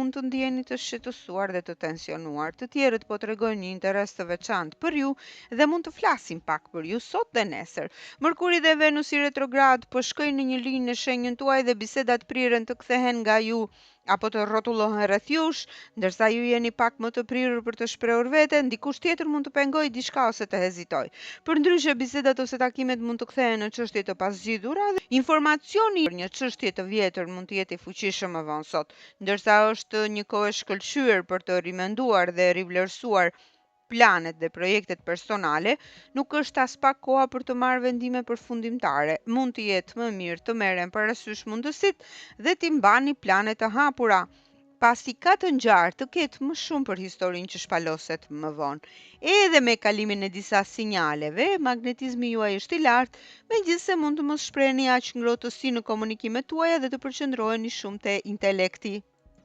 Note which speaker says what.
Speaker 1: mund të ndjeni të shqetësuar dhe të tensionuar. Të tjerët po tregojnë një interes të veçantë për ju dhe mund të flasin pak për ju sot dhe nesër. Mërkuri dhe Venusi retrograd po shkojnë në një linjë në shenjën tuaj dhe bisedat prirën të kthehen nga ju apo të rrotullohen rreth jush, ndërsa ju jeni pak më të prirur për të shprehur veten, dikush tjetër mund të pengojë diçka ose të hezitojë. Përndryshe, bisedat ose takimet mund të kthehen në çështje të pazgjidhura dhe informacioni për një çështje të vjetër mund të jetë i fuqishëm më vonë sot, ndërsa është një kohë e shkëlqyer për të rimenduar dhe rivlerësuar planet dhe projektet personale, nuk është as pak koha për të marrë vendime përfundimtare. Mund të jetë më mirë të merren parasysh mundësitë dhe t'i mbani plane të hapura, pasi ka të ngjarë të ketë më shumë për historinë që shpaloset më vonë. Edhe me kalimin e disa sinjaleve, magnetizmi juaj është i lartë, megjithëse mund të mos shprehni aq ngrohtësi në komunikimet tuaja dhe të përqendroheni shumë te intelekti.